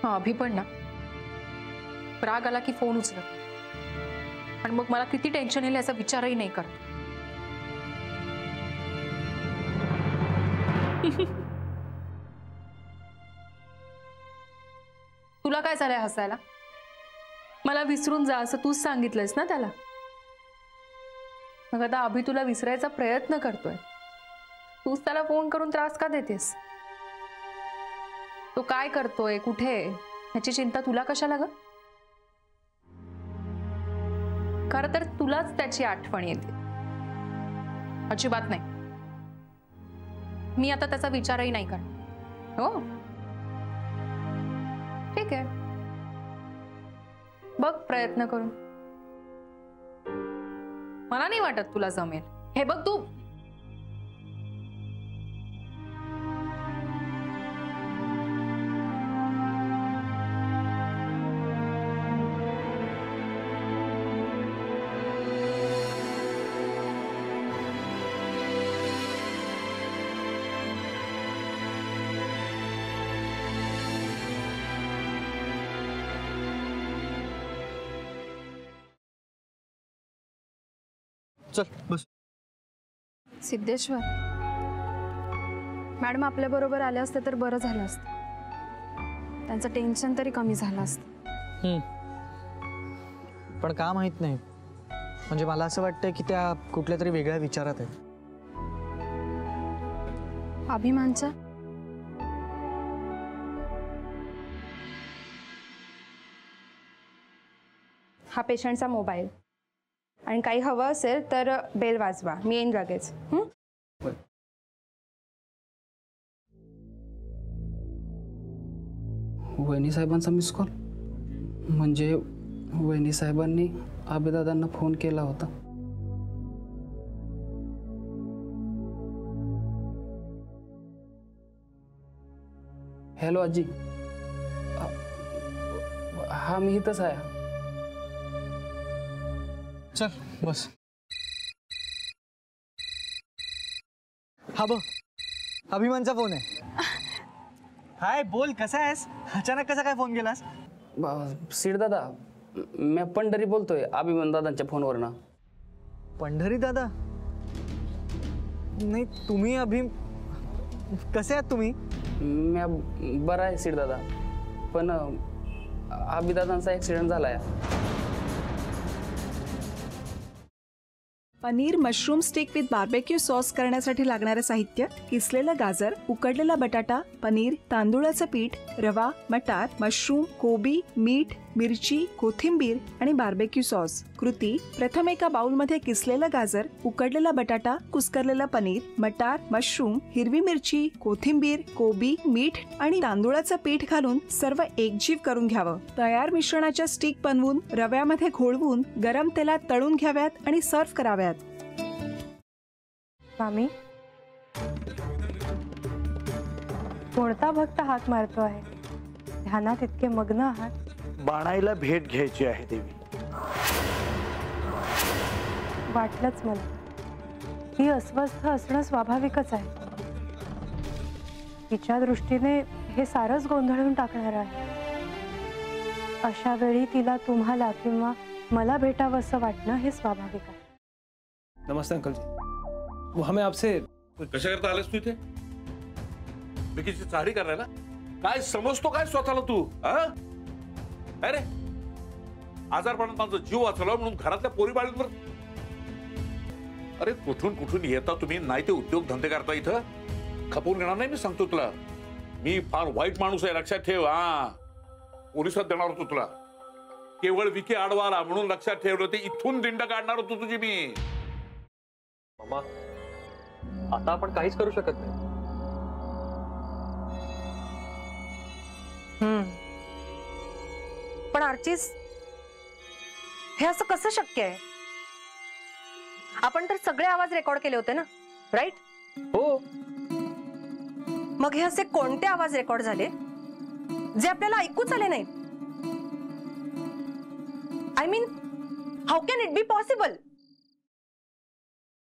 अभि पण ना राग आला की फोन उचलत आणि मग मला किती टेन्शन येईल याचा विचारही नाही करत. तुला काय झालंय हसायला? मला विसरून जा असं तूच सांगितलंयस ना त्याला. मग आता अभि तुला विसरायचा प्रयत्न करतोय, तूच त्याला फोन करून त्रास का देतेस? तो काय करतोय, कुठे याची चिंता तुला कशाला ग? खरं तर तुलाच त्याची आठवण येते. अजिबात नाही. मी आता त्याचा विचारही नाही करणार. हो ठीक आहे, बघ प्रयत्न करून. मला नाही वाटत तुला जमेल. हे बघ तू चल बस. सिद्धेश्वर मॅडम आपल्या बरोबर आले असते तर बरं झालं असतं. त्यांचं टेन्शन तरी कमी झालं असतं. पण का माहित नाही, म्हणजे मला असं वाटतं की त्या कुठल्या तरी वेगळ्या विचारात आहेत. अभिमानच्या हा पेशंटचा मोबाईल आणि काही हवं असेल तर बेल वाजवा, मी येईन लगेच. वहिनी साहेबांचा मिस कॉल म्हणजे वहिनी साहेबांनी अभिदादांना फोन केला होता. हॅलो आजी. हा मी इथंच आहे. चल बस. हा बघ अभिमानचा फोन आहे. हाय बोल, कसा आहेस? अचानक कसा काय फोन केलास? सीड दादा, मी पंढरी बोलतोय अभिमान दादांच्या फोनवरनं. पंढरी दादा? नाही तुम्ही कसे आहात तुम्ही? मी बरा आहे सीड दादा, पण अभिदादांचा ॲक्सिडेंट झाला आहे. Paneer mushroom stick with barbecue sauce करण्यासाठी लागणारे साहित्य: किसलेलं गाजर, उकडलेला बटाटा, पनीर, तांदूळाचं पीठ, रवा, मटार, मशरूम, कोबी, मीठ, मिरची, कोथिंबीर आणि बार्बेक्यू सॉस. कृती: प्रथम एका बाउलमध्ये किसलेलं गाजर, उकडलेला बटाटा, कुस्करलेलं पनीर, मटार, मशरूम, हिरवी मिरची, कोथिंबीर, कोबी, मीठ आणि तांदूळाचं पीठ घालून सर्व एकजीव करून घ्यावं. तयार मिश्रणाच्या स्टिक बनवून रव्यामध्ये घोळवून गरम तेलात तळून घ्याव्यात आणि सर्व्ह कराव्यात. मामी, कोणता भक्त हाक मारतो आहे? ध्यानात इतके मग्न आहात. बाणाईला भेट घ्यायची आहे देवी. वाटलंच मला. ही अस्वस्थ असणं स्वाभाविकच आहे. तिच्या दृष्टीने हे सारंच गोंधळून टाकणार आहे. अशा वेळी तिला तुम्हाला किंवा मला भेटावं असं वाटणं हे स्वाभाविक आहे. नमस्ते अंकल जी. वो हमें आपसे कशा करता आलेस तू इथे? बिकीची चारी करायला? काय समजतो काय स्वतःला तू? अरे आजारपणात माझा जीव वाचला म्हणून घरातल्या पोरी बाळींवर. अरे कुठून कुठून येता तुम्ही? नाही ते उद्योग धंदे करता इथं. खपवून घेणार नाही मी सांगतो तुला. मी फार वाईट माणूस आहे, लक्षात ठेव. पोलिसात देणार होतो तुला. केवळ विके आडवाला म्हणून लक्षात ठेवलं. ते इथून दिंड काढणार होतो तुझी मी. मामा, आता आपण काहीच करू शकत नाही. पण आर्चिस, हे असं कसं शक्य आहे? आपण तर सगळे आवाज रेकॉर्ड केले होते ना, राईट? हो. मग हे असे कोणते आवाज रेकॉर्ड झाले जे आपल्याला ऐकूच आले नाहीत? I mean, how can it be possible?